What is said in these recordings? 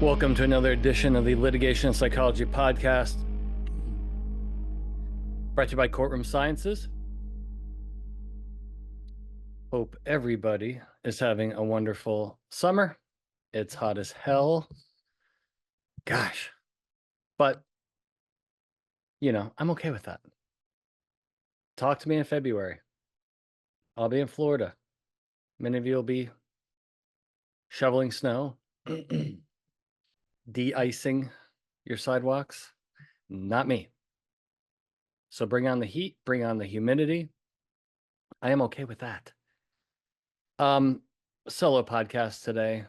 Welcome to another edition of the Litigation and Psychology Podcast, brought to you by Courtroom Sciences. Hope everybody is having a wonderful summer. It's hot as hell. Gosh. But, I'm okay with that. Talk to me in February. I'll be in Florida. Many of you will be shoveling snow, de-icing your sidewalks. Not me. So bring on the heat, bring on the humidity. I am okay with that. Solo podcast today.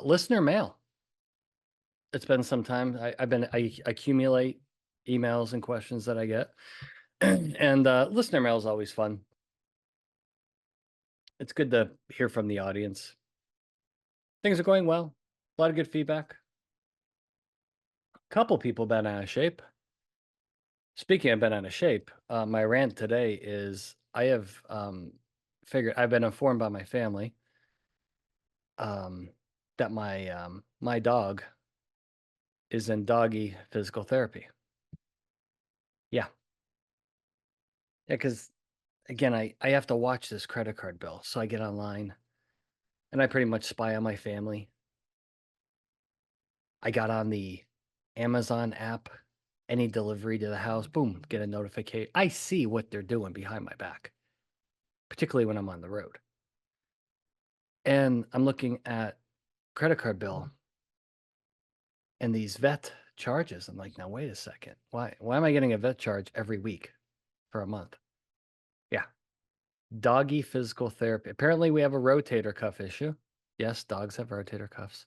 Listener mail. It's been some time. I accumulate emails and questions that I get. And listener mail is always fun. It's good to hear from the audience. Things are going well. A lot of good feedback. A couple people been out of shape. Speaking of been out of shape, my rant today is I have figured, I've been informed by my family that my dog is in doggy physical therapy. Yeah, because again, I have to watch this credit card bill. So I get online and I pretty much spy on my family. I got on the Amazon app, any delivery to the house, boom, get a notification. I see what they're doing behind my back, particularly when I'm on the road. And I'm looking at credit card bill and these vet charges. I'm like, now wait a second. Why am I getting a vet charge every week for a month? Yeah. Doggy physical therapy. Apparently we have a rotator cuff issue. Yes, dogs have rotator cuffs.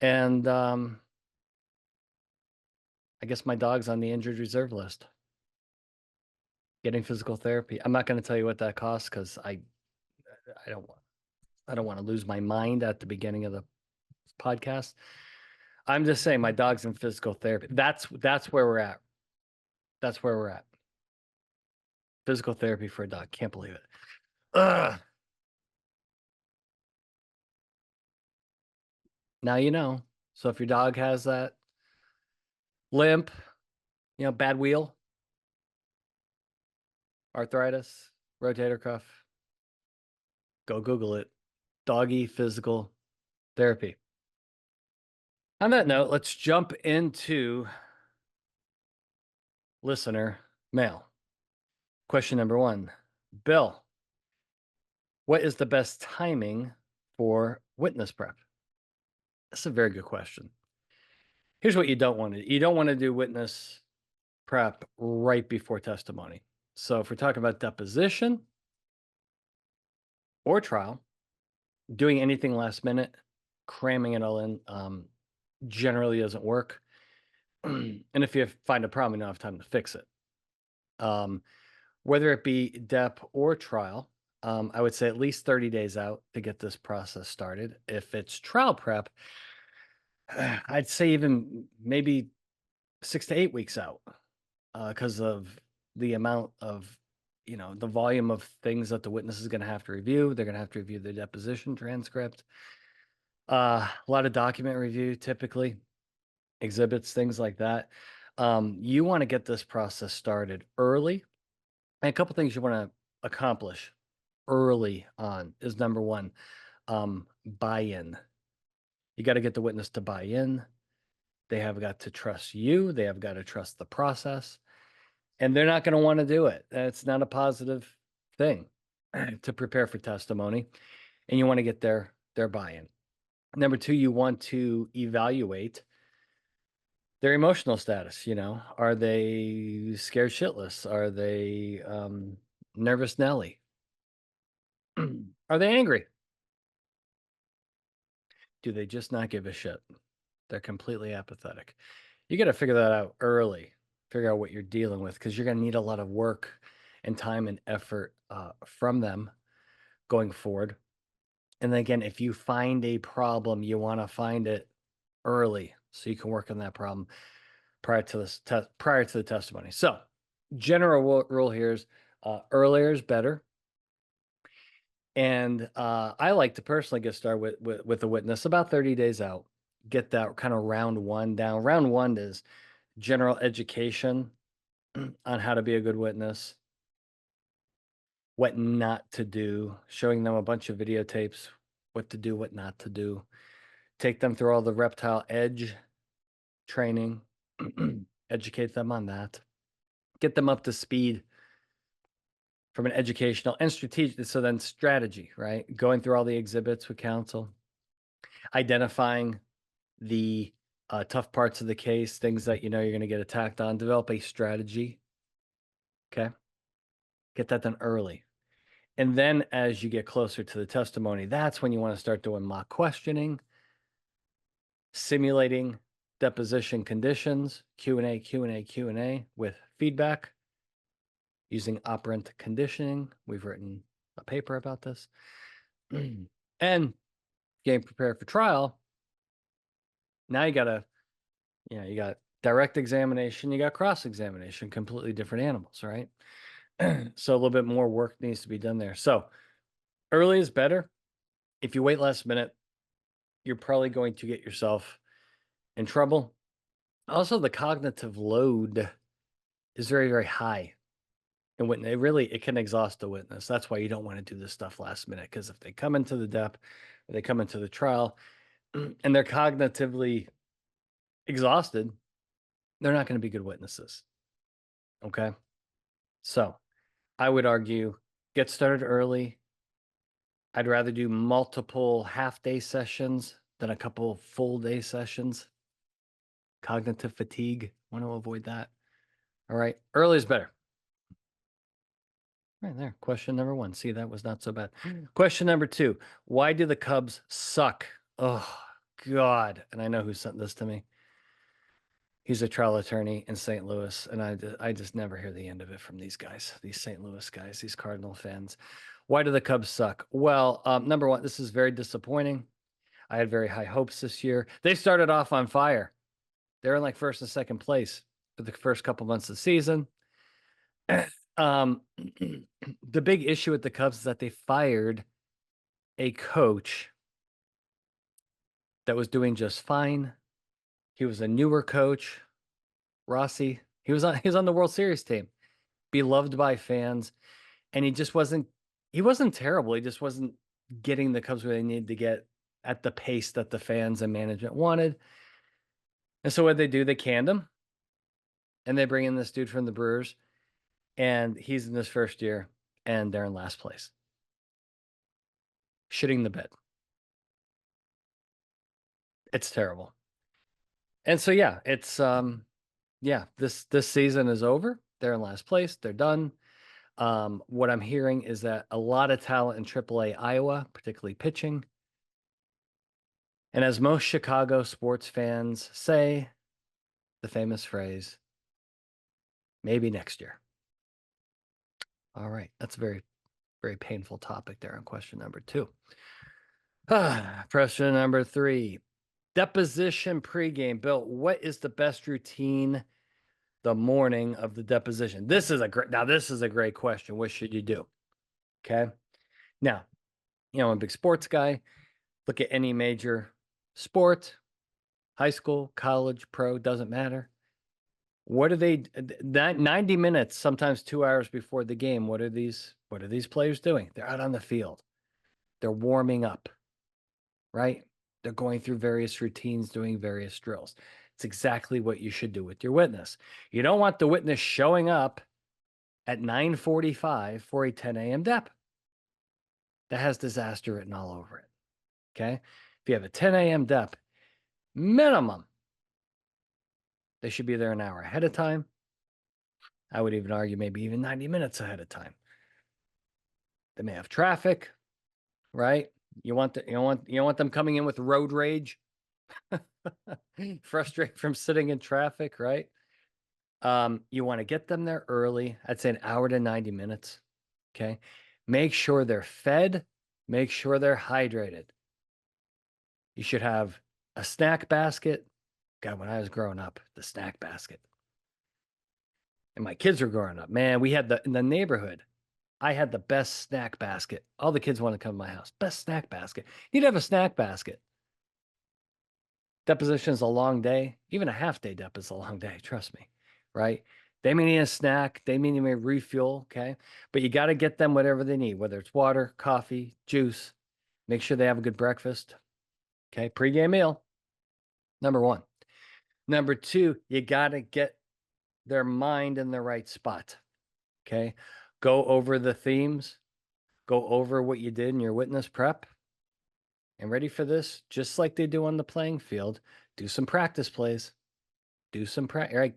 And I guess my dog's on the injured reserve list. Getting physical therapy. I'm not going to tell you what that costs because I don't want to lose my mind at the beginning of the podcast. I'm just saying my dog's in physical therapy. That's where we're at. That's where we're at. Physical therapy for a dog. Can't believe it. Ugh. Now you know. So if your dog has that limp, bad wheel, arthritis, rotator cuff, go Google it. Doggy physical therapy. On that note, let's jump into listener mail. Question number 1. Bill, what is the best timing for witness prep? That's a very good question. Here's what you don't want to do. You don't want to do witness prep right before testimony. So if we're talking about deposition or trial, doing anything last minute, cramming it all in, generally doesn't work. And if you find a problem, you don't have time to fix it. Whether it be dep or trial, I would say at least 30 days out to get this process started. If it's trial prep, I'd say even maybe 6 to 8 weeks out because of the amount of, the volume of things that the witness is going to have to review. They're going to have to review the deposition transcript. A lot of document review, typically, exhibits, things like that. You want to get this process started early. And a couple things you want to accomplish early on is number 1, buy-in. You got to get the witness to buy in. They have got to trust you. They have got to trust the process. And they're not going to want to do it. It's not a positive thing to prepare for testimony. And you want to get their buy-in. Number 2, you want to evaluate their emotional status. Are they scared shitless? Are they nervous Nelly? Are they angry? Do they just not give a shit? They're completely apathetic. You got to figure that out early. Figure out what you're dealing with because you're going to need a lot of work and time and effort from them going forward. And then again, if you find a problem, you want to find it early so you can work on that problem prior to the testimony. So, general rule here is earlier is better. And I like to personally get started with a witness about 30 days out. get that kind of round one down. Round one is general education on how to be a good witness, what not to do, showing them a bunch of videotapes, what to do, what not to do. Take them through all the reptile edge training, educate them on that, get them up to speed from an educational and strategic. So then strategy, right? Going through all the exhibits with counsel, identifying the tough parts of the case, things that you know you're going to get attacked on, develop a strategy. Okay. Get that done early. And then as you get closer to the testimony, that's when you want to start doing mock questioning, simulating deposition conditions, Q&A with feedback, using operant conditioning. We've written a paper about this. And getting prepared for trial. Now you got you got direct examination, you got cross-examination, completely different animals, right? So a little bit more work needs to be done there. So early is better. If you wait last minute, you're probably going to get yourself in trouble. Also, the cognitive load is very, very high. And when it can exhaust the witness. That's why you don't want to do this stuff last minute, because if they come into the dep, or they come into the trial, and they're cognitively exhausted, they're not going to be good witnesses. Okay. So I would argue get started early. I'd rather do multiple half-day sessions than a couple full-day sessions. Cognitive fatigue, want to avoid that. All right, early is better. Right there, question number one. See, that was not so bad. Question number two, why do the Cubs suck? Oh, God. And I know who sent this to me. He's a trial attorney in St. Louis, and I just never hear the end of it from these guys, these St. Louis guys, these Cardinal fans. Why do the Cubs suck? Well, number one, this is very disappointing. I had very high hopes this year. They started off on fire. They're in like first and second place for the first couple months of the season. The big issue with the Cubs is that they fired a coach that was doing just fine. He was a newer coach, Rossi. He was on the World Series team, beloved by fans, and he wasn't terrible. He just wasn't getting the Cubs where they needed to get at the pace that the fans and management wanted. And so what they do, they canned him, and they bring in this dude from the Brewers, and he's in his first year, and they're in last place. Shitting the bed. It's terrible. And so yeah, it's this season is over. They're in last place. They're done. What I'm hearing is that a lot of talent in AAA Iowa, particularly pitching. And as most Chicago sports fans say, the famous phrase, maybe next year. All right. That's a very, very painful topic there on question number two. Question number three, deposition pregame. Bill, what is the best routine the morning of the deposition? This is a great question. What should you do? Okay. Now, I'm a big sports guy. Look at any major sport, high school, college, pro, doesn't matter. What are they 90 minutes, sometimes 2 hours before the game? What are these players doing? They're out on the field. They're warming up, right? They're going through various routines, doing various drills. It's exactly what you should do with your witness. You don't want the witness showing up at 9:45 for a 10 a.m. dep. That has disaster written all over it. Okay. If you have a 10 a.m. dep, minimum, they should be there an hour ahead of time. I would even argue maybe even 90 minutes ahead of time. They may have traffic, right? You want them coming in with road rage, frustrated from sitting in traffic, right? You want to get them there early. I'd say an hour to 90 minutes. Okay. Make sure they're fed. Make sure they're hydrated. You should have a snack basket. God, when I was growing up, the snack basket. And my kids were growing up, man, we had in the neighborhood, I had the best snack basket. All the kids wanted to come to my house. Best snack basket. You'd have a snack basket. Deposition is a long day. Even a half day dep is a long day. Trust me, right? They may need a snack. They may need a refuel. Okay. But you got to get them whatever they need, whether it's water, coffee, juice. Make sure they have a good breakfast. Okay. Pre-game meal. Number one. Number two, you got to get their mind in the right spot. Okay. Go over the themes, go over what you did in your witness prep. And ready for this, just like they do on the playing field, do some practice plays. Do some practice. Right?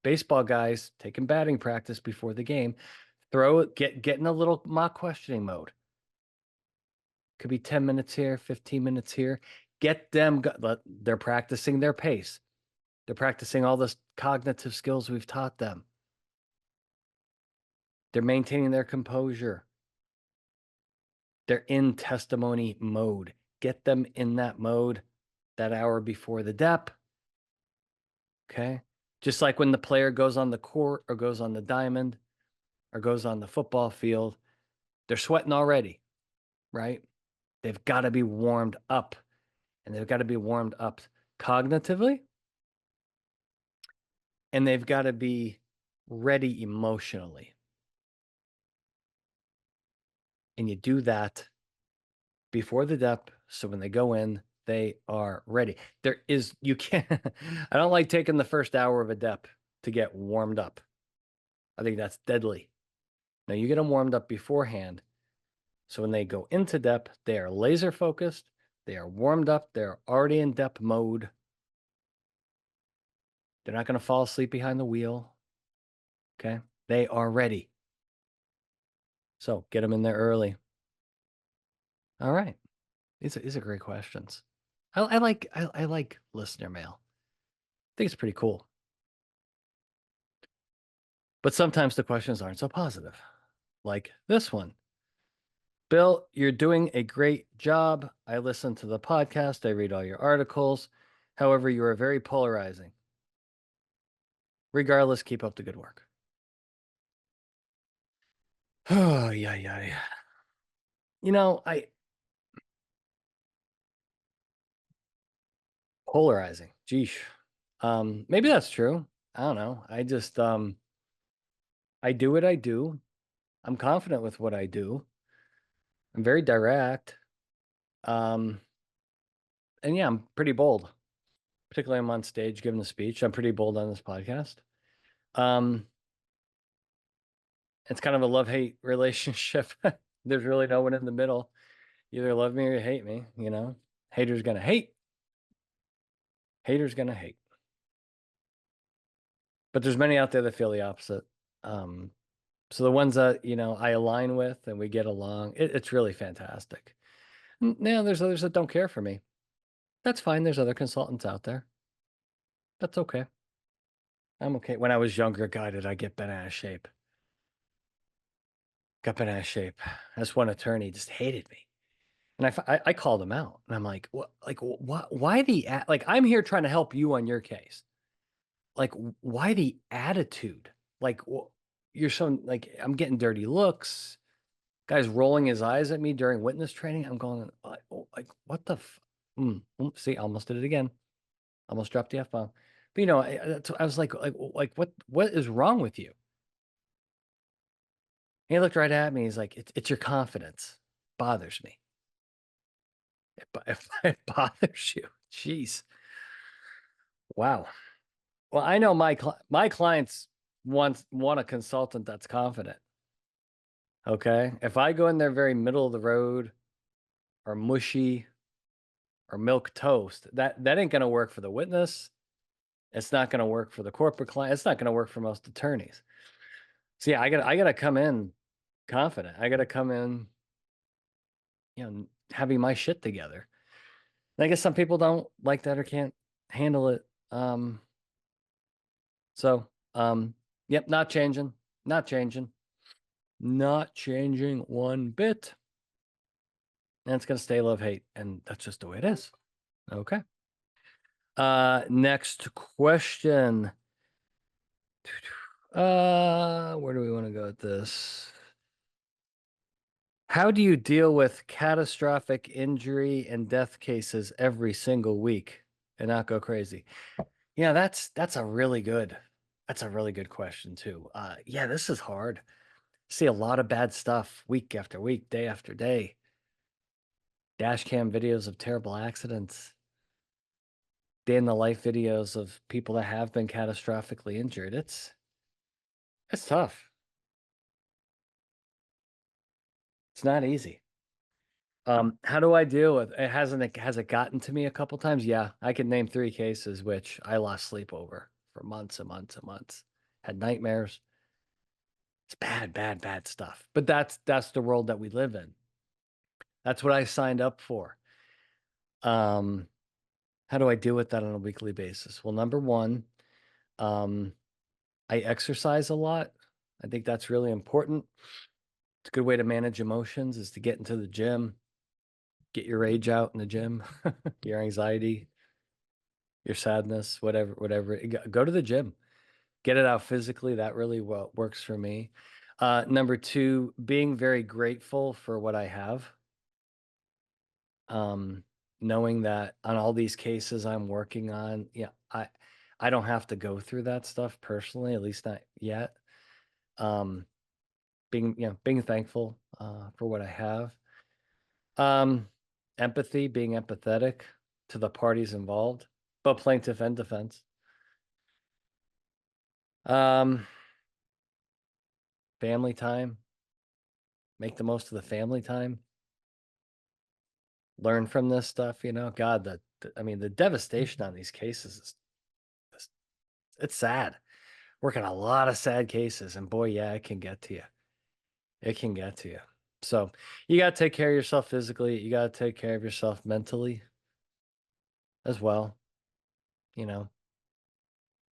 Baseball guys taking batting practice before the game. Throw it, get in a little mock questioning mode. Could be 10 minutes here, 15 minutes here. Get them, they're practicing their pace. They're practicing all the cognitive skills we've taught them. They're maintaining their composure. They're in testimony mode. Get them in that mode that hour before the dep. Okay. Just like when the player goes on the court or goes on the diamond or goes on the football field, they're sweating already, right? They've got to be warmed up, and they've got to be warmed up cognitively, and they've got to be ready emotionally. And you do that before the dep, so when they go in, they are ready. You can't, I don't like taking the first hour of a dep to get warmed up. I think that's deadly. Now you get them warmed up beforehand. So when they go into dep, they are laser focused. They are warmed up. They're already in dep mode. They're not going to fall asleep behind the wheel. Okay. They are ready. So get them in there early. All right. These are great questions. I like listener mail. I think it's pretty cool. But sometimes the questions aren't so positive, like this one. Bill, you're doing a great job. I listen to the podcast. I read all your articles. However, you are very polarizing. Regardless, keep up the good work. Oh, yeah. You know, polarizing. Geesh. Maybe that's true. I don't know. I do what I do. I'm confident with what I do. I'm very direct. Um, and yeah, I'm pretty bold. Particularly I'm on stage giving a speech. I'm pretty bold on this podcast. Um, it's kind of a love-hate relationship. There's really no one in the middle. You either love me or you hate me, you know. Haters gonna hate. Haters gonna hate. But there's many out there that feel the opposite. So the ones that, you know, I align with and we get along, it's really fantastic. Now there's others that don't care for me. That's fine. There's other consultants out there. That's okay. I'm okay. When I was younger, God, did I get bent out of shape? Got bent out of shape. This one attorney just hated me. And I called him out and I'm like, what, like, why like, I'm here trying to help you on your case. Like, why the attitude? Like, you're so like, I'm getting dirty looks. Guy's rolling his eyes at me during witness training. I'm going, like, what the see, I almost did it again. Almost dropped the F-bomb. But you know, I was like, what is wrong with you? He looked right at me. He's like, it's your confidence. Bothers me. If it bothers you, jeez. Wow. Well, I know my clients want a consultant that's confident. Okay. If I go in there very middle of the road or mushy or milk toast, that ain't gonna work for the witness. It's not gonna work for the corporate client. It's not gonna work for most attorneys. So yeah, I gotta come in confident. I gotta come in, you know, having my shit together. And I guess some people don't like that or can't handle it. So yep, not changing, not changing, not changing one bit. And it's gonna stay love hate, and that's just the way it is. Okay. Next question. Where do we want to go with this? How do you deal with catastrophic injury and death cases every single week? and not go crazy? Yeah, that's a really good question too. Yeah, this is hard. See a lot of bad stuff week after week, day after day. Dash cam videos of terrible accidents, day in the life videos of people that have been catastrophically injured. It's tough. It's not easy. How do I deal with it? Has it gotten to me a couple times? Yeah, I can name 3 cases which I lost sleep over for months and months and months. Had nightmares. It's bad, bad, bad stuff. But that's the world that we live in. That's what I signed up for. How do I deal with that on a weekly basis? Well, number one, I exercise a lot. I think that's really important. It's a good way to manage emotions is to get into the gym, get your rage out in the gym, your anxiety, your sadness, whatever. Go to the gym, get it out physically. That really works for me. Number two, being very grateful for what I have. Knowing that on all these cases I'm working on, yeah, I don't have to go through that stuff personally, at least not yet. Being thankful for what I have. Empathy, being empathetic to the parties involved, both plaintiff and defense. Family time, make the most of the family time. Learn from this stuff, God, I mean, the devastation on these cases it's sad. Working a lot of sad cases, and boy, yeah, it can get to you. It can get to you. So you got to take care of yourself physically. You got to take care of yourself mentally as well, you know.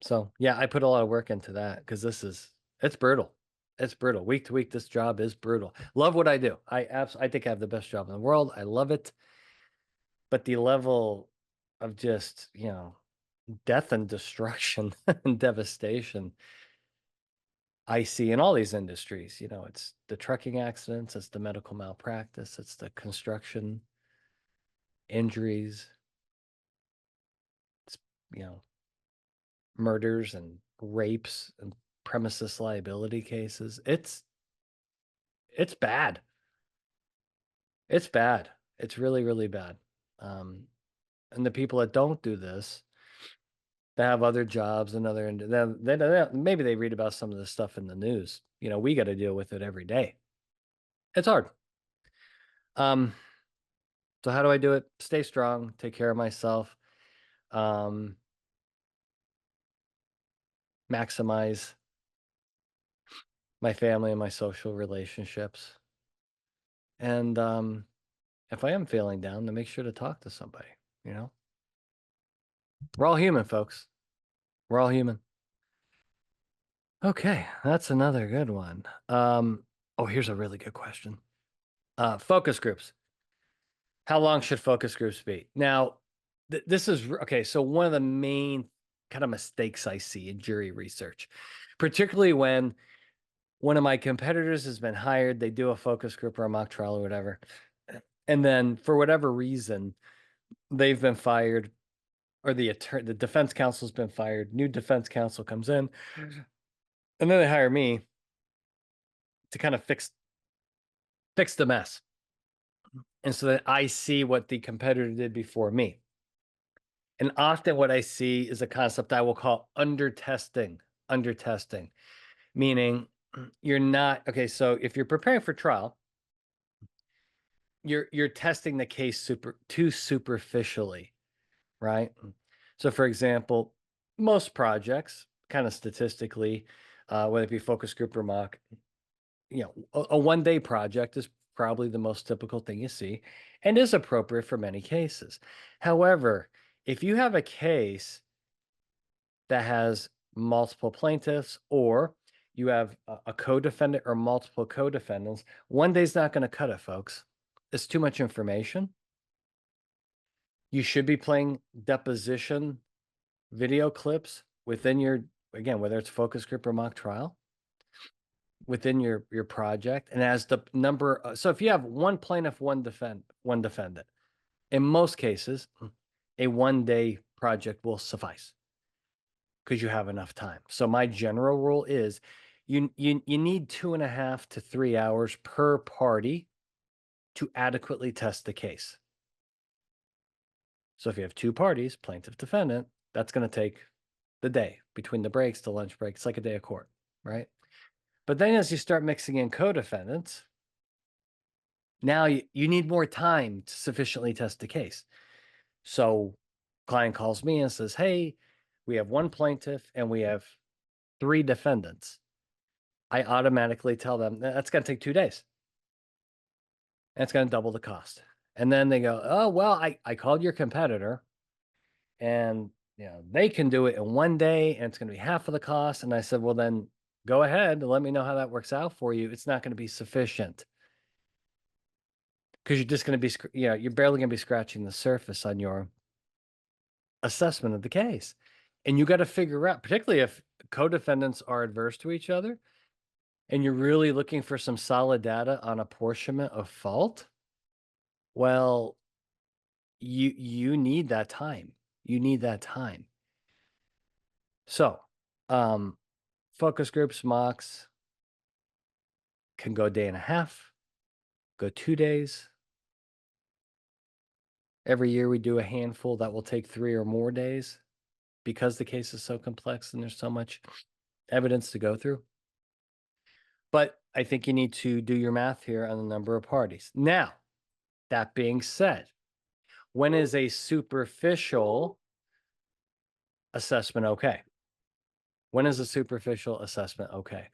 So yeah, I put a lot of work into that because it's brutal. It's brutal. Week to week, this job is brutal. Love what I do. I think I have the best job in the world. I love it. But the level of just, death and destruction and devastation I see in all these industries, it's the trucking accidents, it's the medical malpractice, it's the construction injuries, it's, murders and rapes and premises liability cases. It's bad. It's bad. It's really, really bad. And the people that don't do this, they have other jobs and maybe they read about some of this stuff in the news. We got to deal with it every day. It's hard. So how do I do it? Stay strong, take care of myself, maximize my family and my social relationships. And if I am feeling down, to make sure to talk to somebody, We're all human, folks. We're all human. Okay, that's another good one. Oh, here's a really good question. Focus groups. How long should focus groups be? Now, this is okay. So one of the main kind of mistakes I see in jury research, particularly when one of my competitors has been hired, they do a focus group or a mock trial or whatever, and then for whatever reason, they've been fired, or the defense counsel's been fired. New defense counsel comes in, and then they hire me to kind of fix the mess. And so that I see what the competitor did before me. And often what I see is a concept I will call undertesting, meaning you're not, okay, so if you're preparing for trial, you're testing the case too superficially, right? So for example, most projects, kind of statistically, whether it be focus group or mock, a 1-day project is probably the most typical thing you see and is appropriate for many cases. However, if you have a case that has multiple plaintiffs, or you have a co-defendant or multiple co-defendants, 1 day's not going to cut it, folks. It's too much information. You should be playing deposition video clips within again, whether it's focus group or mock trial, within your project. And as the number, so if you have one plaintiff, one defendant, in most cases, a 1-day project will suffice because you have enough time. So my general rule is you need 2.5 to 3 hours per party to adequately test the case. So if you have two parties, plaintiff, defendant, that's going to take the day between the breaks, the lunch break. It's like a day of court, right? But then as you start mixing in co-defendants, now you need more time to sufficiently test the case. So client calls me and says, hey, we have one plaintiff and we have 3 defendants. I automatically tell them that's going to take 2 days. And it's going to double the cost. And then they go, oh, well, I called your competitor and they can do it in 1 day and it's going to be half of the cost. And I said, well, then go ahead and let me know how that works out for you. It's not going to be sufficient because you're just going to be, you're barely going to be scratching the surface on your assessment of the case. And you got to figure out, particularly if co-defendants are adverse to each other and you're really looking for some solid data on apportionment of fault, well, you need that time. You need that time. So, focus groups, mocks can go a day and a half, go 2 days. Every year we do a handful that will take 3 or more days because the case is so complex and there's so much evidence to go through. But I think you need to do your math here on the number of parties. Now, that being said, when is a superficial assessment okay? When is a superficial assessment okay?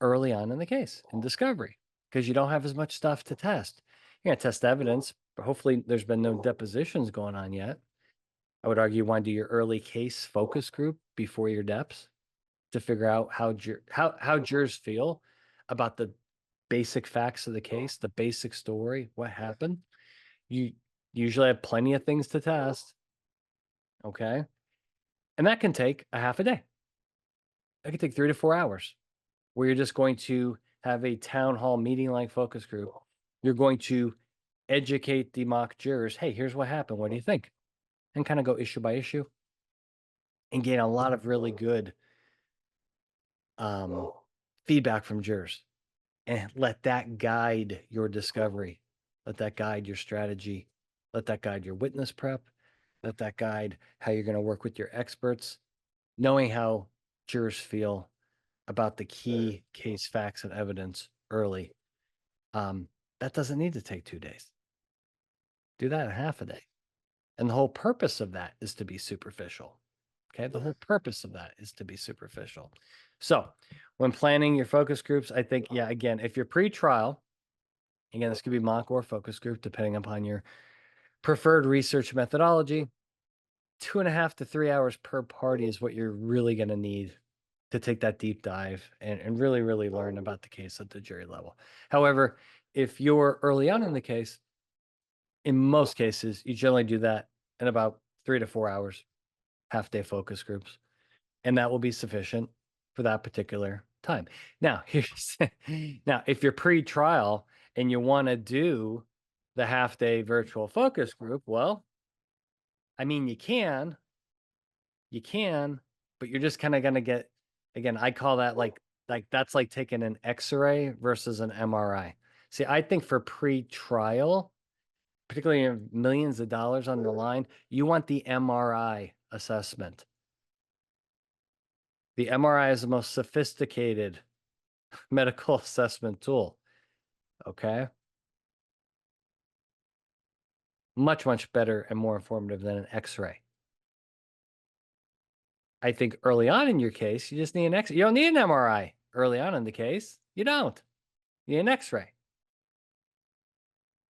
Early on in the case, in discovery, because you don't have as much stuff to test. You're going to test evidence, but hopefully there's been no depositions going on yet. I would argue you want to do your early case focus group before your deps to figure out how jurors feel about the basic facts of the case, the basic story, what happened. You usually have plenty of things to test. Okay. And that can take a half a day. That can take 3 to 4 hours where you're just going to have a town hall meeting like focus group. You're going to educate the mock jurors. Hey, here's what happened. What do you think? And kind of go issue by issue and gain a lot of really good feedback from jurors and let that guide your discovery. Let that guide your strategy. Let that guide your witness prep. Let that guide how you're going to work with your experts, knowing how jurors feel about the key case facts and evidence early. That doesn't need to take 2 days. Do that in half a day. And the whole purpose of that is to be superficial. Okay. The whole purpose of that is to be superficial. So when planning your focus groups, I think, yeah, again, if you're pre-trial, again, this could be mock or focus group, depending upon your preferred research methodology. 2.5 to 3 hours per party is what you're really going to need to take that deep dive and really, really learn about the case at the jury level. However, if you're early on in the case, in most cases, you generally do that in about 3 to 4 hours, half-day focus groups, and that will be sufficient for that particular time. Now, if you're pre-trial and you want to do the half-day virtual focus group, well, I mean, you can, but you're just kind of going to get, again, I call that like that's like taking an X-ray versus an MRI. See, I think for pre-trial, particularly in millions of dollars on the line, you want the MRI assessment. The MRI is the most sophisticated medical assessment tool. Okay. Much, much better and more informative than an X-ray. I think early on in your case, you just need an X-ray. You don't need an MRI early on in the case. You don't. You need an X-ray.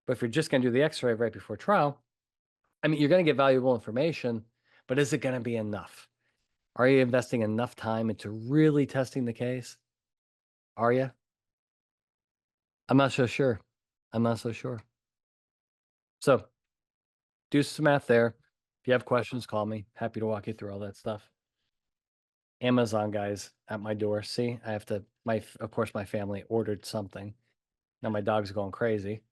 But if you're just going to do the X-ray right before trial, I mean, you're going to get valuable information, but is it going to be enough? Are you investing enough time into really testing the case? Are you? I'm not so sure. I'm not so sure. So do some math there. If you have questions, call me. Happy to walk you through all that stuff. Amazon guys at my door. See, I have to, of course, my family ordered something. Now my dog's going crazy.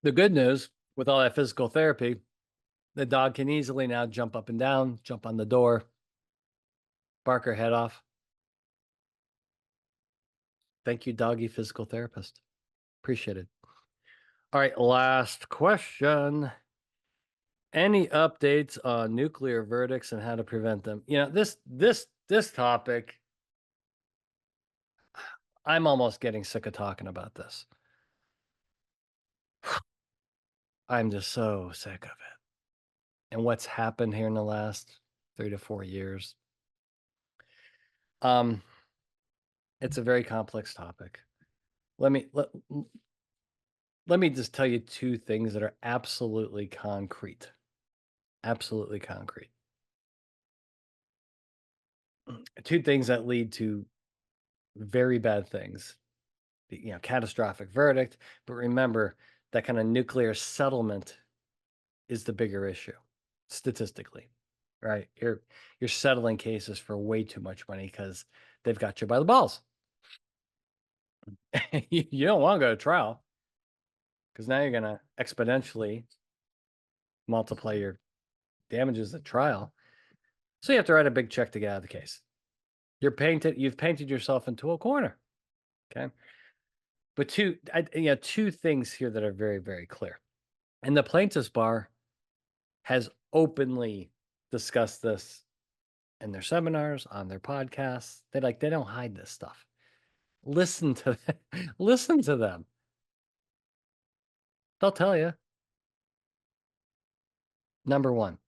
The good news With all that physical therapy, the dog can easily now jump up and down, jump on the door, bark her head off. Thank you, doggy physical therapist. Appreciate it. All right, last question. Any updates on nuclear verdicts and how to prevent them? You know, this topic, I'm almost getting sick of talking about this. I'm just so sick of it. And what's happened here in the last 3 to 4 years. It's a very complex topic. Let me just tell you two things that are absolutely concrete. Absolutely concrete. Two things that lead to very bad things. You know, catastrophic verdict, but remember that kind of nuclear settlement is the bigger issue statistically, right? You're settling cases for way too much money because they've got you by the balls. You don't want to go to trial because now you're going to exponentially multiply your damages at trial. So you have to write a big check to get out of the case. You've painted yourself into a corner. Okay. But two things here that are very, very clear. And the plaintiff's bar has openly discussed this in their seminars, on their podcasts. They don't hide this stuff. Listen to them. Listen to them. They'll tell you. Number one,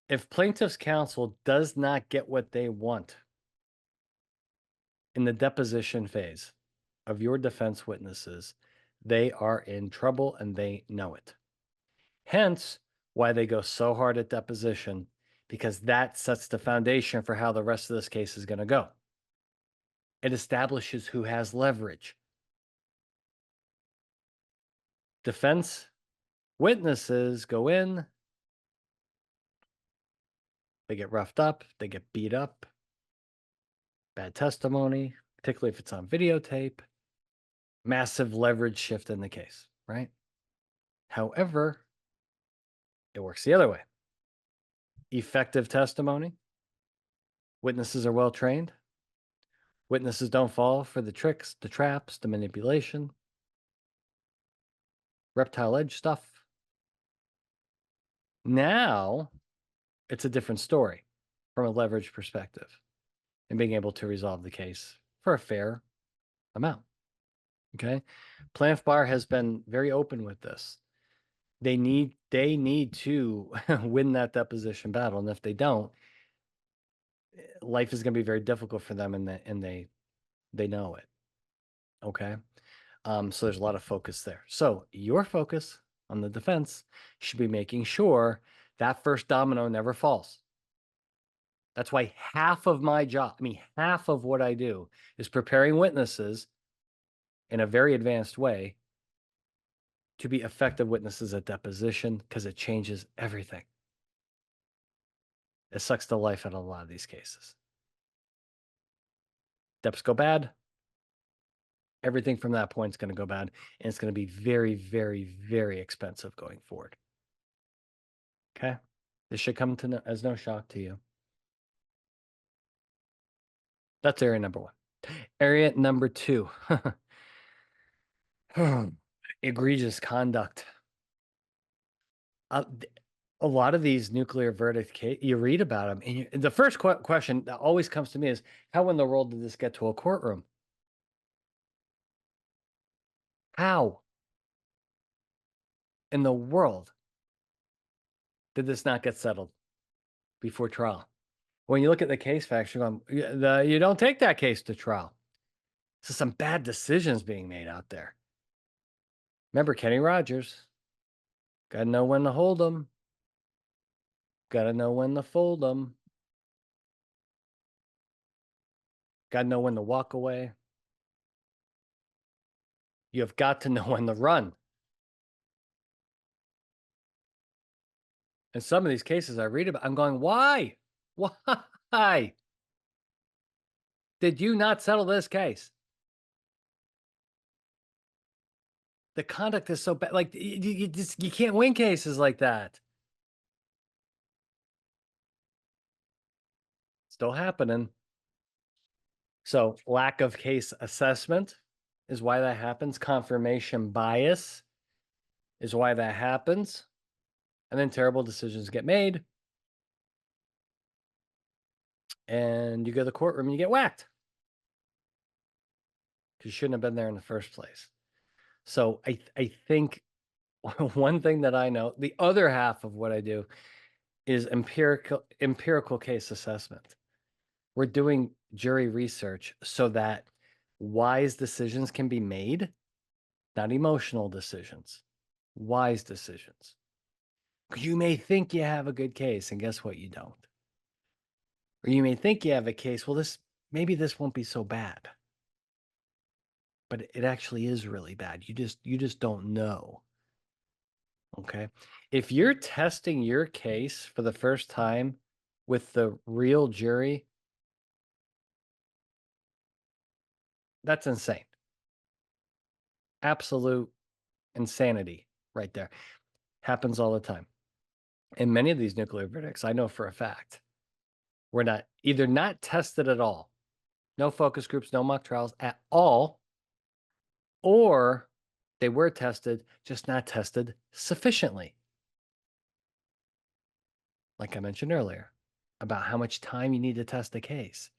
if plaintiff's counsel does not get what they want in the deposition phase of your defense witnesses, they are in trouble and they know it. Hence, why they go so hard at deposition, because that sets the foundation for how the rest of this case is going to go. It establishes who has leverage. Defense witnesses go in, they get roughed up, they get beat up, bad testimony, particularly if it's on videotape, massive leverage shift in the case, right? However, it works the other way. Effective testimony, witnesses are well trained, witnesses don't fall for the tricks, the traps, the manipulation, reptile edge stuff. Now it's a different story from a leverage perspective and being able to resolve the case for a fair amount. Okay. Plaintiff bar has been very open with this. They need to win that deposition battle. And if they don't, life is going to be very difficult for them and they know it. Okay. So there's a lot of focus there. So your focus on the defense should be making sure that first domino never falls. That's why half of my job, half of what I do is preparing witnesses in a very advanced way to be effective witnesses at deposition, because it changes everything. It sucks the life out of a lot of these cases. Deps go bad. Everything from that point is going to go bad, and it's going to be very, very, very expensive going forward. Okay? This should come as no shock to you. That's area number one. Area number two. Egregious conduct. A lot of these nuclear verdict cases, you read about them, and the first question that always comes to me is, how in the world did this get to a courtroom? How in the world did this not get settled before trial? When you look at the case facts, you're going, you don't take that case to trial. So some bad decisions being made out there. Remember Kenny Rogers? Got to know when to hold them. Got to know when to fold them. Got to know when to walk away. You have got to know when to run. And some of these cases I read about, I'm going, why? Why did you not settle this case? The conduct is so bad. Like you can't win cases like that. Still happening. So lack of case assessment is why that happens. Confirmation bias is why that happens. And then terrible decisions get made. And you go to the courtroom and you get whacked. Because you shouldn't have been there in the first place. So I think one thing that I know, the other half of what I do is empirical case assessment. We're doing jury research so that wise decisions can be made, not emotional decisions, wise decisions. You may think you have a good case, and guess what? You don't. Or you may think you have a case, well, maybe this won't be so bad. But it actually is really bad. You just don't know. Okay. If you're testing your case for the first time with the real jury, that's insane. Absolute insanity right there. Happens all the time. And many of these nuclear verdicts, I know for a fact, were not tested at all. No focus groups, no mock trials at all. Or they were tested, just not tested sufficiently. Like I mentioned earlier, about how much time you need to test a case.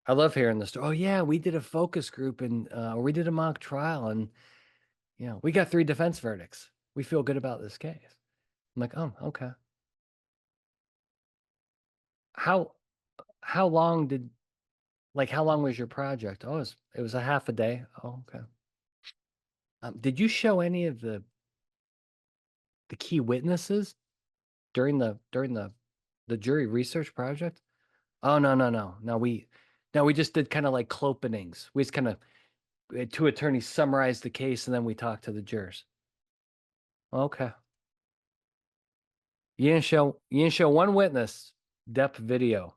I love hearing the story. Oh yeah, we did a focus group and or we did a mock trial and we got 3 defense verdicts. We feel good about this case. I'm like, oh, okay. How long how long was your project? Oh, it was a half a day. Oh, okay. Did you show any of the key witnesses during the jury research project? Oh, no. We just did kind of like clopenings. We just kind of 2 attorneys summarized the case and then we talked to the jurors. Okay. You didn't show one witness depth video.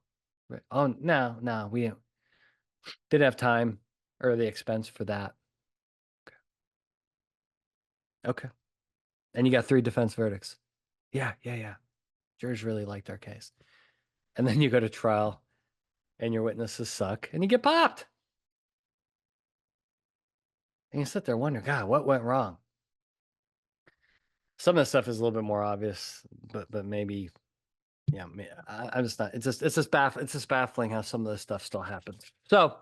Right. Oh no, we didn't have time or the expense for that. Okay. And you got 3 defense verdicts. Yeah. Jurors really liked our case. And then you go to trial and your witnesses suck and you get popped. And you sit there wondering, God, what went wrong? Some of the stuff is a little bit more obvious, but maybe, yeah, I'm just not. It's just baffling how some of this stuff still happens. So,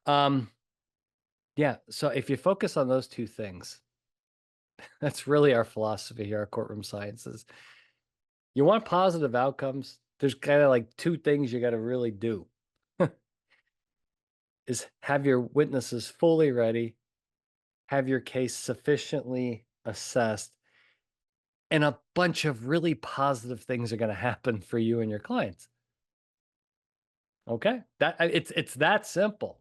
yeah. So if you focus on those 2 things, that's really our philosophy here at Courtroom Sciences. You want positive outcomes. There's kind of like 2 things you got to really do. Is have your witnesses fully ready, have your case sufficiently assessed, and a bunch of really positive things are going to happen for you and your clients. Okay? It's that simple.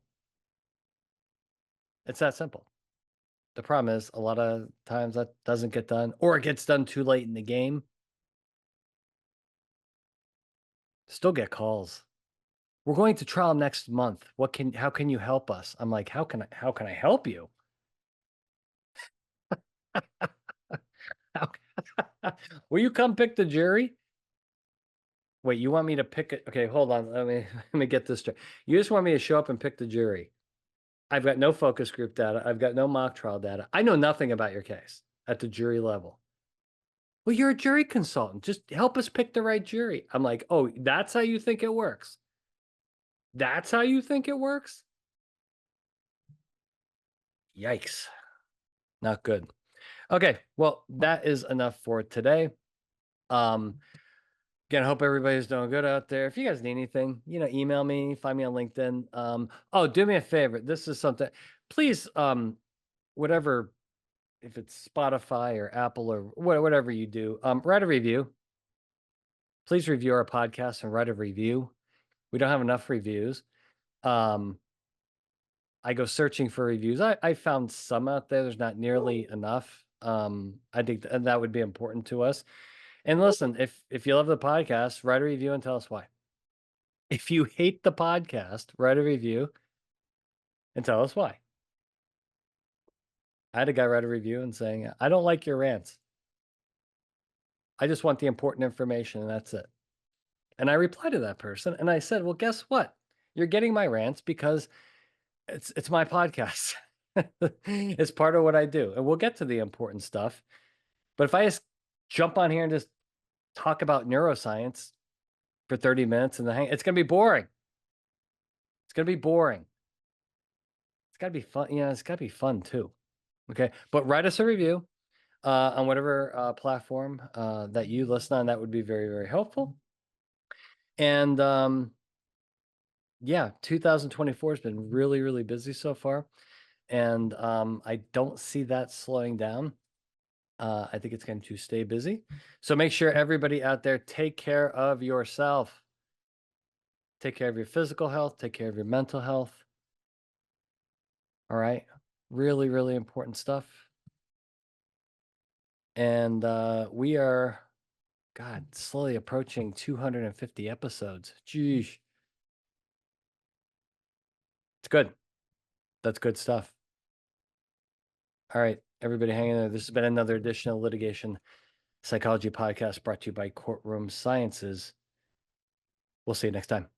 It's that simple. The problem is a lot of times that doesn't get done or it gets done too late in the game. Still get calls. We're going to trial next month. How can you help us? I'm like, how can I help you? Will you come pick the jury? Wait, you want me to pick it? Okay, hold on. Let me get this straight. You just want me to show up and pick the jury. I've got no focus group data. I've got no mock trial data. I know nothing about your case at the jury level. Well, you're a jury consultant. Just help us pick the right jury. I'm like, oh, that's how you think it works? That's how you think it works? Yikes. Not good. Okay, well, that is enough for today. Again, I hope everybody's doing good out there. If you guys need anything, email me, find me on LinkedIn. Oh, do me a favor. This is something, please, whatever, if it's Spotify or Apple or whatever you do, write a review. Please review our podcast and write a review. We don't have enough reviews. I go searching for reviews. I found some out there. There's not nearly enough. I think that would be important to us. And listen, if you love the podcast, write a review and tell us why. If you hate the podcast, write a review and tell us why. I had a guy write a review and saying, I don't like your rants. I just want the important information and that's it. And I replied to that person and I said, well, guess what? You're getting my rants because it's my podcast. It's part of what I do. And we'll get to the important stuff. But if I just jump on here and just talk about neuroscience for 30 minutes and it's going to be boring. It's going to be boring. It's got to be fun. It's got to be fun too. Okay. But write us a review on whatever platform that you listen on. That would be very, very helpful. And yeah, 2024 has been really, really busy so far. And I don't see that slowing down. I think it's going to stay busy. So make sure everybody out there take care of yourself. Take care of your physical health. Take care of your mental health. All right. Really, really important stuff. And we are, God, slowly approaching 250 episodes. Geez. It's good. That's good stuff. All right, everybody hang in there. This has been another edition of Litigation Psychology Podcast brought to you by Courtroom Sciences. We'll see you next time.